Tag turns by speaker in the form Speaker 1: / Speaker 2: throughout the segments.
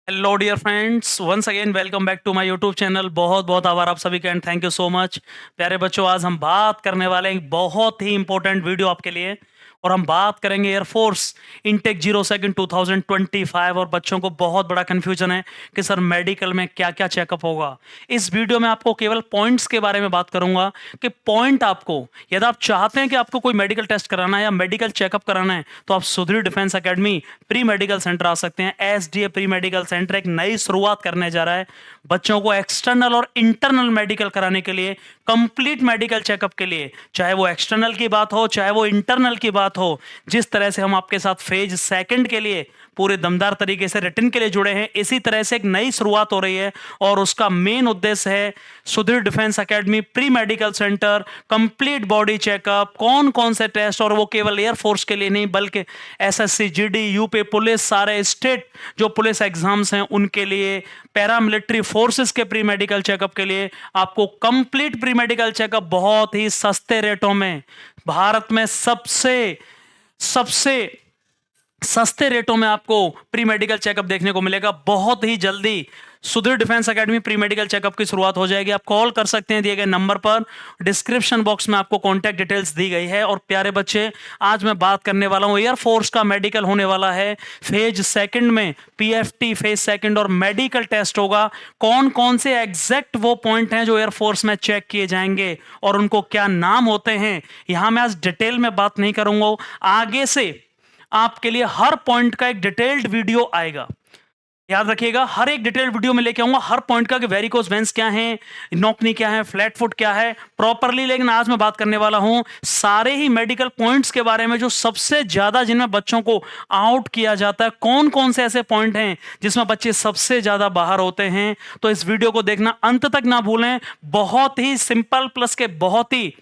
Speaker 1: Hello dear friends, once again welcome back to my YouTube channel. बहुत बहुत आभार आप सभी का and thank you so much. प्यारे बच्चों, आज हम बात करने वाले हैं एक बहुत ही इंपॉर्टेंट वीडियो आपके लिए, और हम बात करेंगे एयरफोर्स इनटेक 02 2025। और बच्चों को बहुत बड़ा कंफ्यूजन है कि सर मेडिकल में क्या क्या चेकअप होगा। इस वीडियो में आपको केवल पॉइंट्स के बारे में बात करूंगा कि पॉइंट आपको, यदि आप चाहते हैं कि आपको कोई मेडिकल टेस्ट कराना है या मेडिकल चेकअप कराना है, तो आप Sudhir defence academy pre medical centre आ सकते हैं। एसडीए प्री मेडिकल सेंटर एक नई शुरुआत करने जा रहा है बच्चों को एक्सटर्नल और इंटरनल मेडिकल कराने के लिए, कंप्लीट मेडिकल चेकअप के लिए, चाहे वो एक्सटर्नल की बात हो चाहे वो इंटरनल की बात हो। जिस तरह से हम आपके साथ फेज सेकंड के लिए पूरे दमदार तरीके से रिटर्न के लिए जुड़े हैं, इसी तरह से एक नई शुरुआत हो रही है और उसका मेन उद्देश्य है Sudhir defence academy pre medical centre complete body checkup. कौन कौन से टेस्ट, और वो केवल एयरफोर्स के लिए नहीं बल्कि एसएससी, जीडी, यूपी पुलिस, सारे स्टेट जो पुलिस एग्जाम्स हैं उनके लिए, पैरामिलिट्री फोर्सेस के प्री मेडिकल चेकअप के लिए आपको कंप्लीट प्री मेडिकल चेकअप बहुत ही सस्ते रेटों में, भारत में सबसे सबसे सस्ते रेटों में आपको प्री मेडिकल चेकअप देखने को मिलेगा। बहुत ही जल्दी Sudhir defence academy pre medical checkup की शुरुआत हो जाएगी। आप कॉल कर सकते हैं दिए गए नंबर पर, डिस्क्रिप्शन बॉक्स में आपको कॉन्टैक्ट डिटेल्स दी गई है। और प्यारे बच्चे, आज मैं बात करने वाला हूं एयरफोर्स का मेडिकल होने वाला है फेज सेकंड में, पीएफटी फेज सेकंड और मेडिकल टेस्ट होगा। कौन कौन से एग्जैक्ट वो पॉइंट हैं जो एयरफोर्स में चेक किए जाएंगे और उनको क्या नाम होते हैं, यहां मैं आज डिटेल में बात नहीं करूंगा। आगे से आपके लिए हर पॉइंट का एक डिटेल्ड वीडियो आएगा। याद रखिएगा, हर एक डिटेल्ड वीडियो में लेके आऊंगा हर पॉइंट का कि वेरिकोस वेंस क्या है, नॉकनी क्या है, फ्लैट फुट क्या है प्रॉपरली। लेकिन आज मैं बात करने वाला हूं सारे ही मेडिकल पॉइंट्स के बारे में जो सबसे ज्यादा जिनमें बच्चों को आउट किया जाता है। कौन कौन से ऐसे पॉइंट हैं जिसमें बच्चे सबसे ज्यादा बाहर होते हैं। तो इस वीडियो को देखना अंत तक ना भूलें। बहुत ही सिंपल प्लस के बहुत ही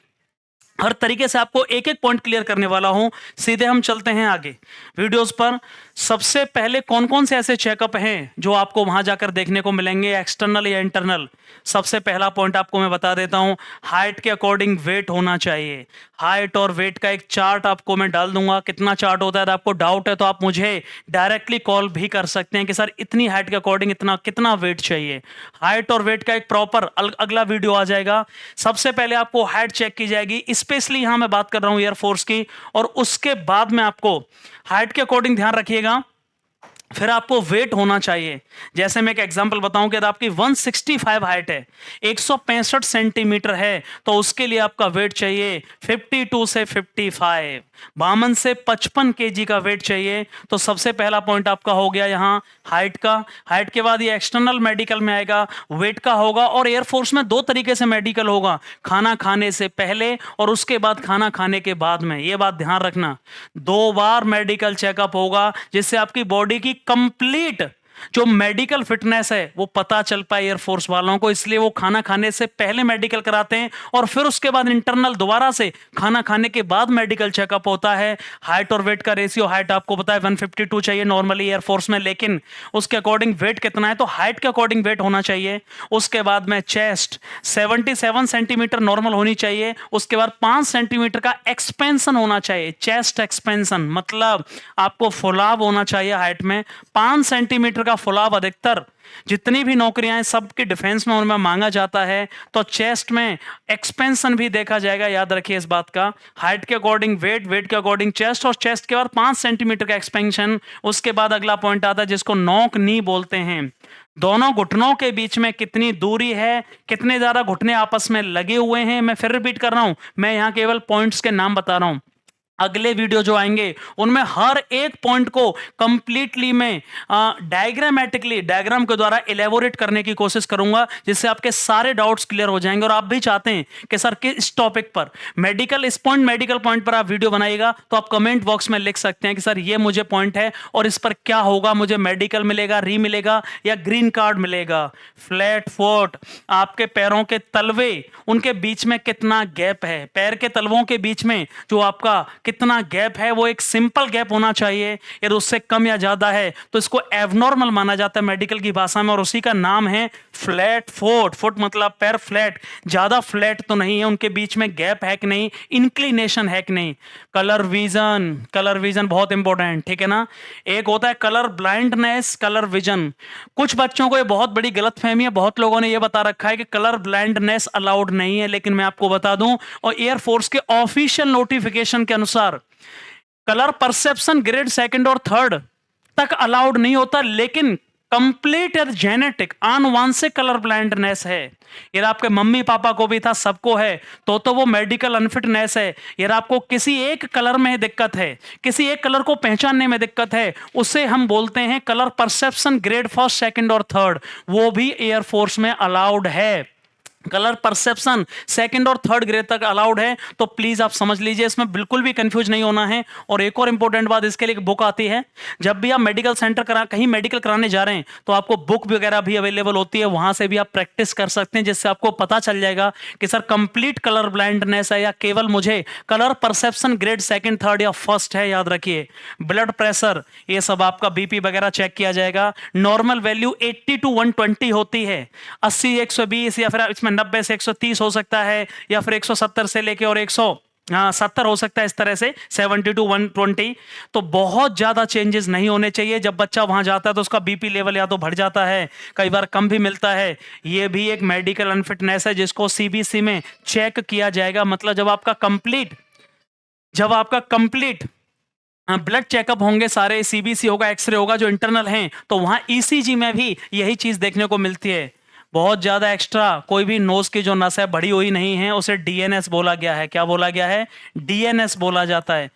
Speaker 1: हर तरीके से आपको एक एक पॉइंट क्लियर करने वाला हूं। सीधे हम चलते हैं आगे वीडियोस पर। सबसे पहले कौन कौन से ऐसे चेकअप हैं जो आपको वहां जाकर देखने को मिलेंगे, एक्सटर्नल या इंटरनल। सबसे पहला पॉइंट आपको मैं बता देता हूं, हाइट के अकॉर्डिंग वेट होना चाहिए। हाइट और वेट का एक चार्ट आपको मैं डाल दूंगा। कितना चार्ट होता है, आपको डाउट है तो आप मुझे डायरेक्टली कॉल भी कर सकते हैं कि सर इतनी हाइट के अकॉर्डिंग इतना कितना वेट चाहिए। हाइट और वेट का एक प्रॉपर अगला वीडियो आ जाएगा। सबसे पहले आपको हाइट चेक की जाएगी, स्पेशली यहां मैं बात कर रहा हूं एयरफोर्स की, और उसके बाद में आपको हाइट के अकॉर्डिंग ध्यान रखिएगा, फिर आपको वेट होना चाहिए। जैसे मैं एक एग्जांपल बताऊं कि अगर आपकी 165 हाइट है, 165 सेंटीमीटर है, तो उसके लिए आपका वेट चाहिए 52 से 55। 52 से 55 केजी का वेट चाहिए। तो सबसे पहला पॉइंट आपका हो गया यहां हाइट का। हाइट के बाद ये एक्सटर्नल मेडिकल में आएगा, वेट का होगा। और एयरफोर्स में दो तरीके से मेडिकल होगा, खाना खाने से पहले और उसके बाद खाना खाने के बाद में। ये बात ध्यान रखना, 2 बार मेडिकल चेकअप होगा जिससे आपकी बॉडी की कंप्लीट जो मेडिकल फिटनेस है वो पता चल पाए एयरफोर्स वालों को। इसलिए वो खाना खाने से पहले मेडिकल कराते हैं और फिर उसके बाद इंटरनल दोबारा से खाना खाने के बाद मेडिकल चेकअप होता है। हाइट और वेट का रेशियो, हाइट आपको पता है 152 चाहिए नॉर्मली एयरफोर्स में, लेकिन उसके अकॉर्डिंग वेट कितना है, तो हाइट के अकॉर्डिंग वेट होना चाहिए। उसके बाद में चेस्ट 77 सेंटीमीटर नॉर्मल होनी चाहिए। उसके बाद 5 सेंटीमीटर का एक्सपेंशन होना चाहिए, चेस्ट एक्सपेंशन मतलब आपको फुलाव होना चाहिए हाइट में। 5 सेंटीमीटर का फुलाव अधिकतर जितनी भी नौकरियां हैं सबके डिफेंस में उनमें मांगा जाता है, तो चेस्ट में एक्सपेंशन भी देखा जाएगा। याद रखिए इस बात का, हाइट के अकॉर्डिंग वेट, वेट के अकॉर्डिंग चेस्ट, और चेस्ट के बाद 5 सेंटीमीटर का एक्सपेंशन। उसके बाद अगला पॉइंट आता है जिसको नॉक नी बोलते हैं। दोनों घुटनों के बीच में कितनी दूरी है, कितने ज्यादा घुटने आपस में लगे हुए हैं। मैं फिर रिपीट कर रहा हूं, मैं यहां केवल पॉइंट्स के नाम बता रहा हूं। अगले वीडियो जो आएंगे उनमें हर एक पॉइंट को कंप्लीटली मैं डायग्रामेटिकली, डायग्राम के द्वारा इलेबोरेट करने की कोशिश करूंगा, जिससे आपके सारे डाउट्स क्लियर हो जाएंगे। और आप भी चाहते हैं कि सर किस टॉपिक पर मेडिकल, इस पॉइंट मेडिकल पॉइंट पर आप वीडियो बनाइएगा, तो आप कमेंट बॉक्स में लिख सकते हैं कि सर ये मुझे पॉइंट है और इस पर क्या होगा, मुझे मेडिकल मिलेगा, री मिलेगा या ग्रीन कार्ड मिलेगा। फ्लैट फुट, आपके पैरों के तलवे, उनके बीच में कितना गैप है, पैर के तलवों के बीच में जो आपका कितना गैप है, वो एक सिंपल गैप होना चाहिए, यदि उससे कम या ज्यादा है तो इसको एबनॉर्मल माना जाता है मेडिकल की भाषा में, और उसी का नाम है फ्लैट फुट। फुट मतलब पैर फ्लैट, ज्यादा फ्लैट तो नहीं है, उनके बीच में गैप है कि नहीं, इंक्लिनेशन है कि नहीं। कलर विजन, कलर विजन बहुत इंपॉर्टेंट, ठीक है ना। एक होता है कलर ब्लाइंडनेस, कलर विजन। कुछ बच्चों को ये बहुत बड़ी गलतफहमी है, बहुत लोगों ने ये बता रखा है कि कलर ब्लाइंडनेस अलाउड नहीं है, लेकिन मैं आपको बता दूं, और एयरफोर्स के ऑफिशियल नोटिफिकेशन के अनुसार कलर परसेप्शन ग्रेड सेकंड और थर्ड तक अलाउड नहीं होता, लेकिन कंप्लीट या जेनेटिक आनुवांशिक कलर ब्लाइंडनेस है, यदि आपके मम्मी पापा को भी था, सबको है, तो वो मेडिकल अनफिटनेस है। यदि आपको किसी एक कलर में दिक्कत है, किसी एक कलर को पहचानने में दिक्कत है, उसे हम बोलते हैं colour perception grade first second और थर्ड, वो भी एयरफोर्स में अलाउड है। कलर परसेप्शन सेकंड और थर्ड ग्रेड तक अलाउड है, तो प्लीज आप समझ लीजिए, इसमें बिल्कुल भी कंफ्यूज नहीं होना है। और एक और इंपॉर्टेंट बात, इसके लिए एक बुक आती है, जब भी आप मेडिकल सेंटर कहीं मेडिकल कराने जा रहे हैं तो आपको बुक वगैरह भी अवेलेबल होती है, वहां से भी आप प्रैक्टिस कर सकते हैं, जिससे आपको पता चल जाएगा कि सर कंप्लीट कलर ब्लाइंडनेस है या केवल मुझे colour perception grade second third या फर्स्ट है। याद रखिए, ब्लड प्रेशर, ये सब आपका बीपी वगैरह चेक किया जाएगा, नॉर्मल वैल्यू 80 to 120 होती है, 80 120 या फिर इसमें 90 से 130 हो सकता है, या फिर 170 से लेके और 170 हो सकता है, इस तरह से 70 to 120। तो बहुत ज्यादा चेंजेस नहीं होने चाहिए। जब बच्चा वहां जाता है तो उसका बीपी लेवल या तो बढ़ जाता है, कई बार कम भी मिलता है, ये भी एक मेडिकल अनफिटनेस है जिसको सीबीसी में चेक किया जाएगा। मतलब जब आपका कंप्लीट ब्लड चेकअप होंगे, सारे सीबीसी होगा, एक्सरे होगा जो इंटरनल हैं, तो वहां ईसीजी में भी यही चीज देखने को मिलती है। बहुत ज्यादा एक्स्ट्रा कोई भी नोज की जो नस है बढ़ी हुई नहीं है, उसे डीएनएस बोला गया है। क्या बोला गया है? डीएनएस बोला जाता है।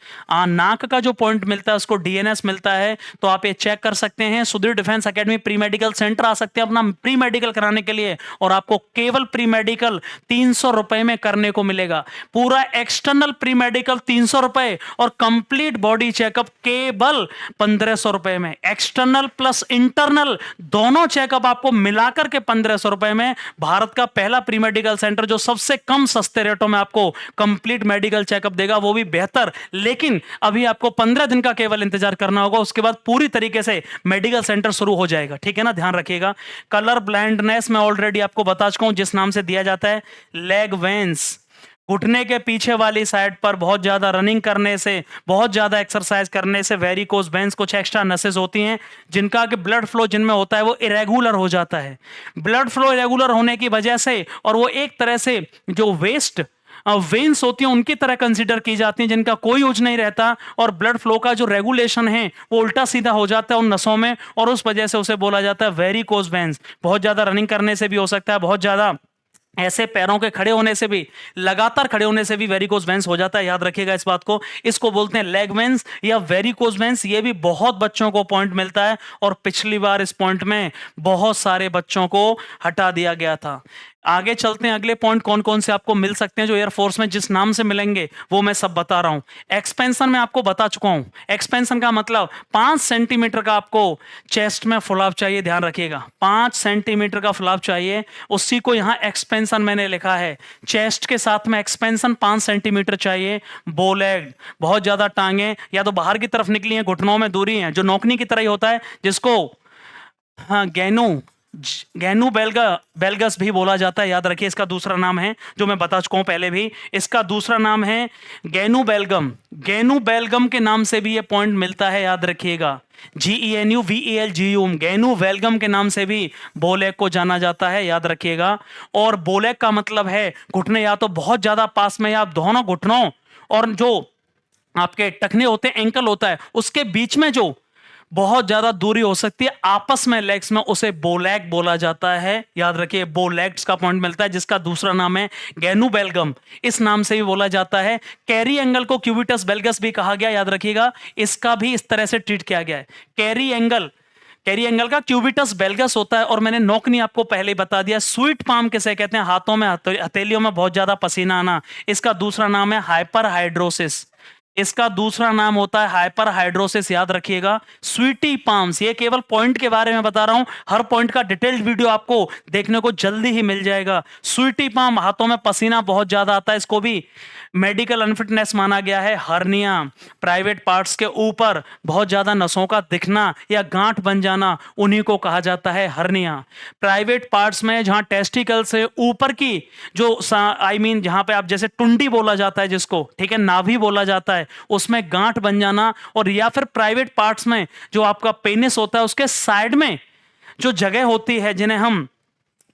Speaker 1: नाक का जो पॉइंट मिलता है उसको डीएनएस मिलता है। तो आप ये चेक कर सकते हैं, Sudhir defence academy pre medical centre आ सकते हैं अपना प्री मेडिकल कराने के लिए, और आपको केवल प्री मेडिकल 300 रुपए में करने को मिलेगा। पूरा एक्सटर्नल प्री मेडिकल 300 रुपए और कंप्लीट बॉडी चेकअप केवल 1500 रुपए में। एक्सटर्नल प्लस इंटरनल दोनों चेकअप आपको मिलाकर के 1500 रुपए में। भारत का पहला प्री मेडिकल सेंटर जो सबसे कम सस्ते रेटों में आपको कंप्लीट मेडिकल चेकअप देगा, वो भी बेहतर। लेकिन अभी आपको 15 दिन का केवल इंतजार करना होगा, उसके बाद पूरी तरीके से मेडिकल सेंटर शुरू हो जाएगा, ठीक है ना, ध्यान रखिएगा। कलर ब्लाइंडनेस मैं ऑलरेडी आपको बता चुका हूं, जिस नाम से दिया जाता है लेग वेन्स। घुटने के पीछे वाली साइड पर बहुत ज्यादा रनिंग करने से, बहुत ज्यादा एक्सरसाइज करने से वेरिकोज वेन्स, कुछ एक्स्ट्रा नसेस होती हैं जिनका कि ब्लड फ्लो जिनमें होता है वो इरेगुलर हो जाता है। ब्लड फ्लो इरेगुलर होने की वजह से, और वो एक तरह से जो वेस्ट वेन्स होती हैं उनकी तरह कंसीडर की जाती हैं, जिनका कोई यूज नहीं रहता, और ब्लड फ्लो का जो रेगुलेशन है वो उल्टा सीधा हो जाता है उन नसों में, और उस वजह से उसे बोला जाता है वेरिकोज वेन्स। बहुत ज्यादा रनिंग करने से भी हो सकता है, बहुत ज्यादा ऐसे पैरों के खड़े होने से भी, लगातार खड़े होने से भी वेरिकोज वेन्स हो जाता है। याद रखिएगा इस बात को। इसको बोलते हैं लेग वेन्स या वेरिकोज वेन्स। ये भी बहुत बच्चों को पॉइंट मिलता है, और पिछली बार इस पॉइंट में बहुत सारे बच्चों को हटा दिया गया था। आगे चलते हैं, अगले पॉइंट कौन कौन से आपको मिल सकते हैं जो एयरफोर्स में जिस नाम से मिलेंगे वो मैं सब बता रहा हूं। एक्सपेंशन में आपको बता चुका हूं। एक्सपेंशन का मतलब 5 सेंटीमीटर का आपको चेस्ट में फुलाव चाहिए, ध्यान रखिएगा, 5 सेंटीमीटर का फुलाव चाहिए, उसी को यहां एक्सपेंशन मैंने लिखा है। चेस्ट के साथ में एक्सपेंशन 5 सेंटीमीटर चाहिए। बोलेग, बहुत ज्यादा टांगे या तो बाहर की तरफ निकली हैं, घुटनों में दूरी है, जो नौकनी की तरह ही होता है, जिसको गैनू बेलगस भी बोला जाता है। याद रखिए, इसका दूसरा नाम है जो मैं बता चुका हूं पहले भी, इसका दूसरा नाम है गैनू बेलगम। गैनू बेलगम के नाम से भी ये पॉइंट मिलता है, याद रखिएगा, GENUVELGUM, गैनू बेलगम के नाम से भी बोलेग को जाना जाता है, याद रखिएगा। और बोलेग का मतलब है घुटने या तो बहुत ज्यादा पास में, या दोनों घुटनों और जो आपके टखने होते हैं, एंकल होता है, उसके बीच में जो बहुत ज्यादा दूरी हो सकती है आपस में लेग्स में, उसे बोलैग बोला जाता है। याद रखिए, बोलैग्स का पॉइंट मिलता है, जिसका दूसरा नाम है गैनू बेलगम, इस नाम से भी बोला जाता है। कैरी एंगल को क्यूबिटस बेलगस भी कहा गया, याद रखिएगा, इसका भी इस तरह से ट्रीट किया गया है। कैरी एंगल का क्यूबिटस बेलगस होता है। और मैंने नोकनी आपको पहले ही बता दिया। स्वीट पाम किसे कहते हैं? हाथों में, हथेलियों में बहुत ज्यादा पसीना आना, इसका दूसरा नाम है हाइपर हाइड्रोसिस। इसका दूसरा नाम होता है हाइपर हाइड्रोसिस, याद रखिएगा। स्वीटी पाम्स, ये केवल पॉइंट के बारे में बता रहा हूं, हर पॉइंट का डिटेल्ड वीडियो आपको देखने को जल्दी ही मिल जाएगा। स्वीटी पाम, हाथों में पसीना बहुत ज्यादा आता है, इसको भी मेडिकल अनफिटनेस माना गया है। हर्निया, प्राइवेट पार्ट्स के ऊपर बहुत ज्यादा नसों का दिखना या गांठ बन जाना, उन्हीं को कहा जाता है हर्निया। प्राइवेट पार्ट्स में जहां टेस्टिकल से ऊपर की जो जहां पे आप जैसे टुंडी बोला जाता है जिसको, ठीक है, नाभि बोला जाता है, उसमें गांठ बन जाना, और या फिर प्राइवेट पार्ट्स में जो आपका पेनिस होता है उसके साइड में जो जगह होती है जिन्हें हम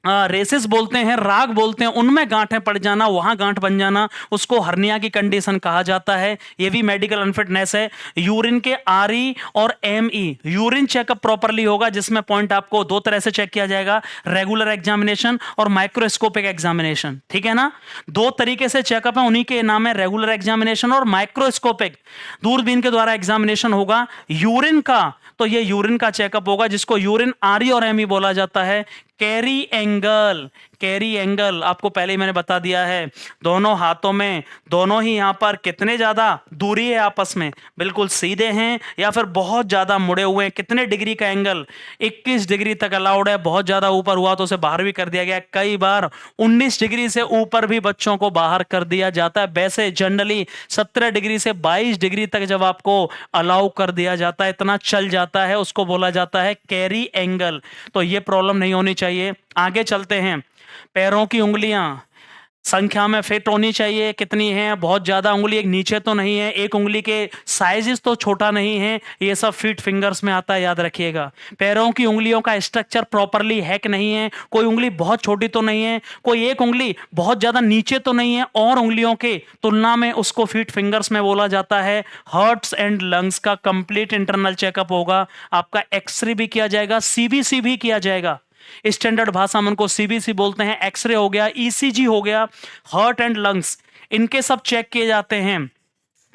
Speaker 1: रेसिस बोलते हैं, राग बोलते हैं, उनमें गांठें पड़ जाना, वहां गांठ बन जाना, उसको हर्निया की कंडीशन कहा जाता है। ये भी मेडिकल अनफिटनेस है। यूरिन के आरई और एमई, यूरिन चेकअप प्रॉपरली होगा, जिसमें पॉइंट आपको दो तरह से चेक किया जाएगा, रेगुलर एग्जामिनेशन और माइक्रोस्कोपिक एग्जामिनेशन, ठीक है ना। दो तरीके से चेकअप है, उन्हीं के नाम है रेगुलर एग्जामिनेशन और माइक्रोस्कोपिक, दूरबीन के द्वारा एग्जामिनेशन होगा। यूरिन का तो ये यूरिन का चेकअप होगा, जिसको यूरिन आरई और एमई बोला जाता है। कैरी एंगल, कैरी एंगल आपको पहले ही मैंने बता दिया है, दोनों हाथों में, दोनों ही यहां पर कितने ज्यादा दूरी है आपस में, बिल्कुल सीधे हैं या फिर बहुत ज्यादा मुड़े हुए हैं, कितने डिग्री का एंगल, 21 डिग्री तक अलाउड है। बहुत ज्यादा ऊपर हुआ तो उसे बाहर भी कर दिया गया, कई बार 19 डिग्री से ऊपर भी बच्चों को बाहर कर दिया जाता है। वैसे जनरली 17 डिग्री से 22 डिग्री तक जब आपको अलाउ कर दिया जाता है, इतना चल जाता है, उसको बोला जाता है कैरी एंगल। तो ये प्रॉब्लम नहीं होनी चाहिए। आगे चलते हैं। पैरों की उंगलियां संख्या में फिट होनी चाहिए, कितनी है, बहुत ज्यादा उंगली एक नीचे तो नहीं है, एक उंगली के साइजेस तो छोटा नहीं है, ये सब फिट फिंगर्स में आता है, याद रखिएगा। पैरों की उंगलियों का स्ट्रक्चर प्रॉपरली है कि नहीं है, कोई उंगली बहुत छोटी तो नहीं है, कोई एक उंगली बहुत ज्यादा नीचे तो नहीं है, और उंगलियों के तुलना में उसको फिट फिंगर्स में बोला जाता है। हार्ट्स एंड लंग्स का कंप्लीट इंटरनल चेकअप होगा, आपका एक्सरे भी किया जाएगा, सीबीसी भी किया जाएगा, स्टैंडर्ड भाषा में उनको सीबीसी बोलते हैं। एक्सरे हो गया, ईसीजी हो गया, हार्ट एंड लंग्स, इनके सब चेक किए जाते हैं।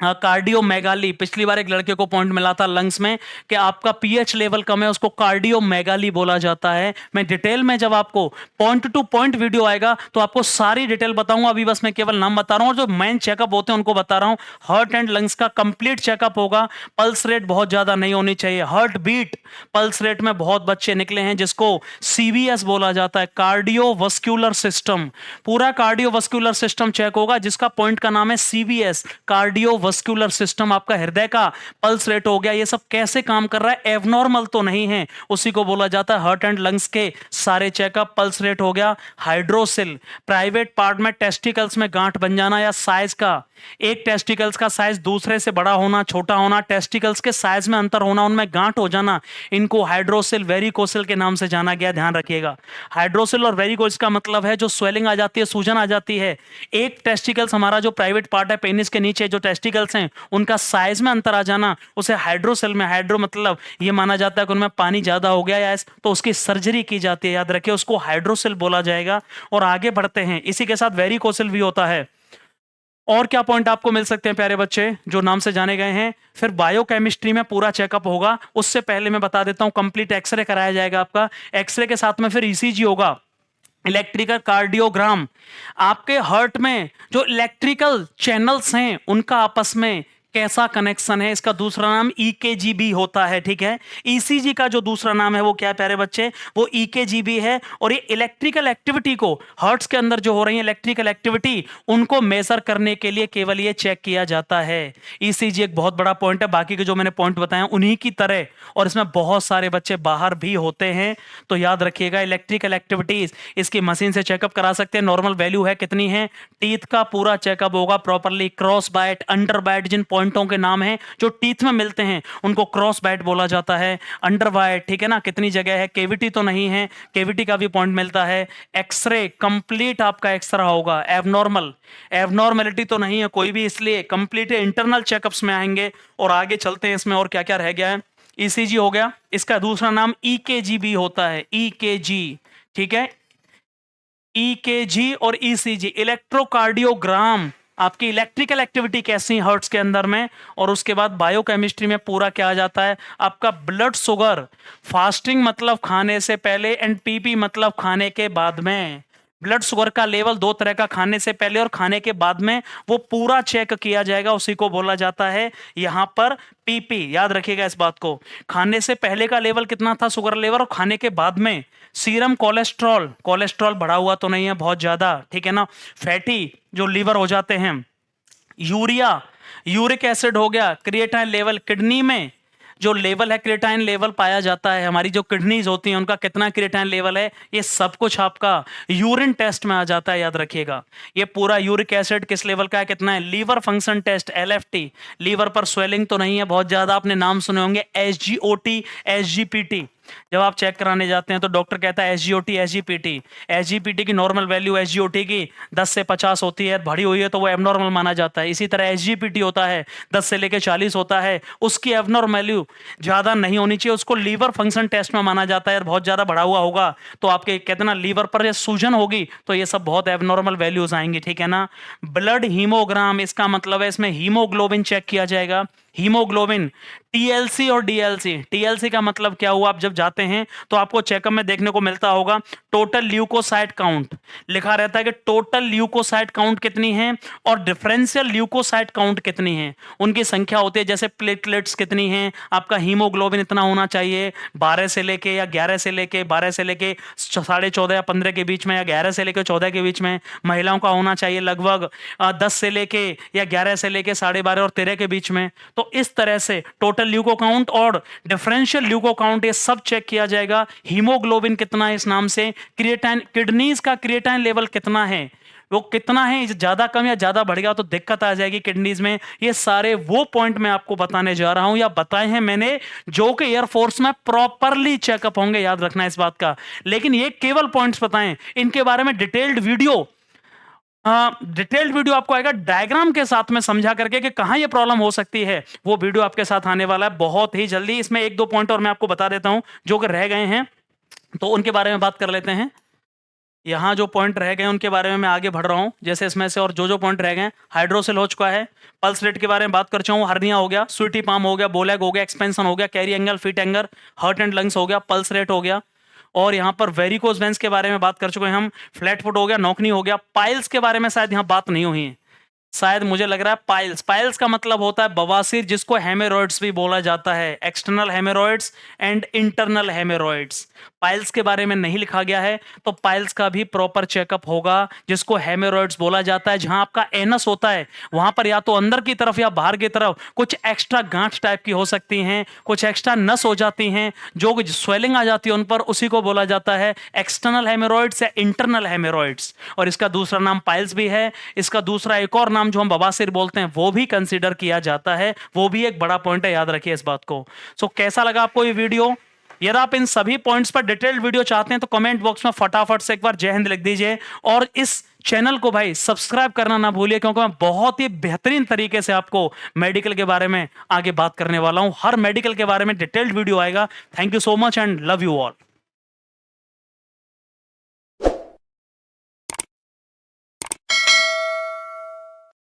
Speaker 1: कार्डियोमेगाली, पिछली बार एक लड़के को पॉइंट मिला था लंग्स में कि आपका पीएच लेवल कम है, उसको कार्डियोमेगाली बोला जाता है। मैं डिटेल में जब आपको पॉइंट टू पॉइंट वीडियो आएगा तो आपको सारी डिटेल बताऊंगा, अभी बस मैं केवल नाम बता रहा हूं, और जो मेन चेकअप होते हैं उनको बता रहा हूं। हार्ट एंड लंग्स का कंप्लीट चेकअप होगा। पल्स रेट बहुत ज्यादा नहीं होनी चाहिए, हार्ट बीट पल्स रेट में बहुत बच्चे निकले हैं, जिसको सीवीएस बोला जाता है, कार्डियोवास्कुलर सिस्टम। पूरा कार्डियोवास्कुलर सिस्टम चेक होगा, जिसका पॉइंट का नाम है सीवीएस, कार्डियो वस्कुलर सिस्टम। आपका हृदय का पल्स रेट हो गया, ये सब कैसे काम कर रहा है, एबनॉर्मल तो नहीं है, उसी को बोला जाता है हार्ट एंड लंग्स के सारे चेकअप। पल्स रेट हो गया। हाइड्रोसिल, प्राइवेट पार्ट में टेस्टिकल्स में गांठ बन जाना या साइज का, एक टेस्टिकल्स का साइज दूसरे से बड़ा होना, छोटा होना, टेस्टिकल्स के साइज में अंतर होना, उनमें गांठ हो जाना, इनको हाइड्रोसिल वेरिकोसिल के नाम से जाना गया, ध्यान रखिएगा। हाइड्रोसिल और वेरिकोसिल का मतलब है जो स्वेलिंग आ जाती है, सूजन आ जाती है। एक टेस्टिकल्स हमारा जो प्राइवेट पार्ट है पेनिस के नीचे जो टेस्टिकल्स हैं, उनका साइज में अंतर आ जाना, उसे हाइड्रोसेल में, हाइड्रो मतलब ये माना जाता है कि उनमें पानी ज्यादा हो गया या तो उसकी सर्जरी की जाती है, याद रखिए, उसको हाइड्रोसेल बोला जाएगा। और आगे बढ़ते हैं, इसी के साथ वेरिकोसिल भी होता है। और क्या पॉइंट आपको मिल सकते हैं प्यारे बच्चे जो नाम से जाने गए हैं। फिर बायोकेमिस्ट्री में पूरा चेकअप होगा, उससे पहले मैं बता देता हूं कंप्लीट एक्सरे कराया जाएगा आपका। एक्सरे के साथ में फिर ईसीजी होगा, इलेक्ट्रिकल कार्डियोग्राम। आपके हार्ट में जो इलेक्ट्रिकल चैनल्स हैं उनका आपस में कैसा कनेक्शन है, इसका दूसरा नाम ईकेजी भी होता है, ठीक है। ईसीजी का जो दूसरा नाम है वो क्या है प्यारे बच्चे, वो ईकेजी भी है। और ये इलेक्ट्रिकल एक्टिविटी को, हार्ट्स के अंदर जो हो रही है इलेक्ट्रिकल एक्टिविटी, उनको मेजर करने के लिए केवल ये चेक किया जाता है। ईसीजी एक बहुत बड़ा पॉइंट है, बाकी के जो मैंने पॉइंट बताए उन्हीं की तरह, और इसमें बहुत सारे बच्चे बाहर भी होते हैं, तो याद रखिएगा इलेक्ट्रिकल एक्टिविटीज इसकी मशीन से चेकअप करा सकते हैं। नॉर्मल वैल्यू है कितनी है, टीथ का पूरा चेकअप होगा properly, cross bite, under bite, जिन पॉइंटों के नाम हैं जो टीथ में मिलते हैं उनको क्रॉस बाइट बोला जाता है। अंडर बाइट, ठीक है ना, कितनी जगह है, केविटी तो नहीं है, केविटी का भी पॉइंट मिलता है। एक्सरे कंप्लीट आपका एक्सरा होगा, एबनॉर्मल, एबनॉर्मेलिटी तो नहीं है कोई भी, इसलिए कंप्लीट इंटरनल चेकअप्स में आएंगे। और आगे चलते हैं, इसमें और क्या क्या रह गया है। ईसीजी हो गया, इसका दूसरा नाम ईकेजी भी होता है, ईकेजी, ठीक है। ईकेजी और ईसीजी, इलेक्ट्रोकार्डियोग्राम, आपकी इलेक्ट्रिकल एक्टिविटी कैसी है हार्ट्स के अंदर में। और उसके बाद बायोकेमिस्ट्री में पूरा क्या आ जाता है, आपका ब्लड शुगर, फास्टिंग मतलब खाने से पहले, एंड पीपी मतलब खाने के बाद में। ब्लड शुगर का लेवल दो तरह का, खाने से पहले और खाने के बाद में, वो पूरा चेक किया जाएगा, उसी को बोला जाता है यहां पर पीपी। याद रखिएगा इस बात को, खाने से पहले का लेवल कितना था शुगर लेवल, और खाने के बाद में सीरम कोलेस्ट्रॉल, कोलेस्ट्रॉल बढ़ा हुआ तो नहीं है बहुत ज्यादा, ठीक है ना, फैटी जो लीवर हो जाते हैं, यूरिया, यूरिक एसिड हो गया, क्रिएटाइन लेवल, किडनी में जो लेवल है क्रिएटाइन लेवल पाया जाता है, हमारी जो किडनीज होती हैं उनका कितना क्रिएटाइन लेवल है, ये सब कुछ आपका यूरिन टेस्ट में आ जाता है। याद रखिएगा ये पूरा यूरिक एसिड किस लेवल का है, कितना है। Liver function test LFT, liver पर स्वेलिंग तो नहीं है बहुत ज्यादा, आपने नाम सुने होंगे एसजीओटी, एसजीपीटी। जब आप चेक कराने जाते हैं तो डॉक्टर कहता है एसजीओटी, एसजीपीटी, एसजीपीटी की नॉर्मल वैल्यू एसजीओटी की 10 से 50 होती है, बड़ी हुई है तो वो एबनॉर्मल माना जाता है। इसी तरह एसजीपीटी होता है 10 से लेकर 40 होता है, उसकी एबनॉर्मल वैल्यू ज्यादा नहीं होनी चाहिए, उसको लीवर फंक्शन टेस्ट में माना जाता है। बहुत ज्यादा बढ़ा हुआ होगा तो आपके कहते ना लीवर पर सूजन होगी तो ये सब बहुत एबनॉर्मल वैल्यूज आएंगी, ठीक है ना। ब्लड हीमोग्राम, इसका मतलब है इसमें हीमोग्लोबिन चेक किया जाएगा, हीमोग्लोबिन, टीएलसी और डीएलसी। टीएलसी का मतलब क्या हुआ, आप जब जाते हैं तो आपको चेकअप में देखने को मिलता होगा टोटल ल्यूकोसाइट काउंट, लिखा रहता है कि टोटल ल्यूकोसाइट काउंट कितनी है और डिफरेंशियल ल्यूकोसाइट काउंट कितनी है, उनकी संख्या होती है। जैसे प्लेटलेट्स कितनी हैं, आपका हीमोग्लोबिन इतना होना चाहिए 12 से लेके या 11 से लेके 12 से लेके 14.5 या 15 के बीच में, या 11 से लेके 14 के बीच में। महिलाओं का होना चाहिए लगभग 10 से लेके या 11 से लेके 12.5 और 13 के बीच में। तो इस तरह से टोटल ल्यूको काउंट और डिफरेंशियल ल्यूको काउंट ये सब चेक किया जाएगा। हीमोग्लोबिन कितना है इस नाम से, क्रिएटाइन, किडनीज का क्रिएटाइन लेवल कितना है, वो कितना है, ज्यादा कम या ज्यादा बढ़ गया तो दिक्कत आ जाएगी किडनीज में। ये सारे वो पॉइंट मैं आपको बताने जा रहा हूं या बताए हैं मैंने, जो कि एयरफोर्स में प्रॉपरली चेकअप होंगे, याद रखना इस बात का। लेकिन ये केवल पॉइंट्स बताएं, इनके बारे में डिटेल्ड वीडियो आपको आएगा डायग्राम के साथ में समझा करके कि कहां ये प्रॉब्लम हो सकती है, वो वीडियो आपके साथ आने वाला है बहुत ही जल्दी। इसमें एक दो पॉइंट और मैं आपको बता देता हूं जो कि रह गए हैं, तो उनके बारे में बात कर लेते हैं। यहाँ जो पॉइंट रह गए उनके बारे में मैं आगे बढ़ रहा हूँ, जैसे इसमें से और जो पॉइंट रह गए, हाइड्रोसिल हो चुका है, पल्स रेट के बारे में बात कर चुका हूँ, हर्निया हो गया, स्वीटी पाम हो गया, बोलैग हो गया, एक्सपेंशन हो गया, carry angle, feet angle, heart and lungs हो गया, पल्स रेट हो गया, और यहाँ पर वेरिकोज वेंस के बारे में बात कर चुके हैं हम, फ्लैट फुट हो गया, नौकनी हो गया। पाइल्स के बारे में शायद यहाँ बात नहीं हुई है, शायद मुझे लग रहा है। पाइल्स, पाइल्स का मतलब होता है बवासीर, जिसको हेमेरॉइड्स भी बोला जाता है, एक्सटर्नल हेमेरॉइड्स एंड इंटरनल हेमेरॉइड्स। पाइल्स के बारे में नहीं लिखा गया है, तो पाइल्स का भी प्रॉपर चेकअप होगा, जिसको हेमेरॉइड्स बोला जाता है। जहां आपका एनस होता है वहां पर या तो अंदर की तरफ या बाहर की तरफ कुछ एक्स्ट्रा गांठ टाइप की हो सकती हैं, कुछ एक्स्ट्रा नस हो जाती हैं, जो स्वेलिंग आ जाती है उन पर, उसी को बोला जाता है एक्सटर्नल हेमेरॉइड्स या इंटरनल हेमेरॉइड्स। और इसका दूसरा नाम पाइल्स भी है। इसका दूसरा एक और नाम जो हम बवासीर बोलते हैं वो भी कंसीडर किया जाता है, वो भी एक बड़ा पॉइंट है, याद रखिए इस बात को। सो कैसा लगा आपको ये वीडियो? यदि आप इन सभी पॉइंट्स पर डिटेल्ड वीडियो चाहते हैं तो कमेंट बॉक्स में फटाफट से एक बार जय हिंद लिख दीजिए, और इस चैनल को भाई सब्सक्राइब करना ना भूलिए, क्योंकि मैं बहुत ही बेहतरीन तरीके से आपको मेडिकल के बारे में आगे बात करने वाला हूं। हर मेडिकल के बारे में डिटेल्ड वीडियो आएगा। Thank you so much and love you all.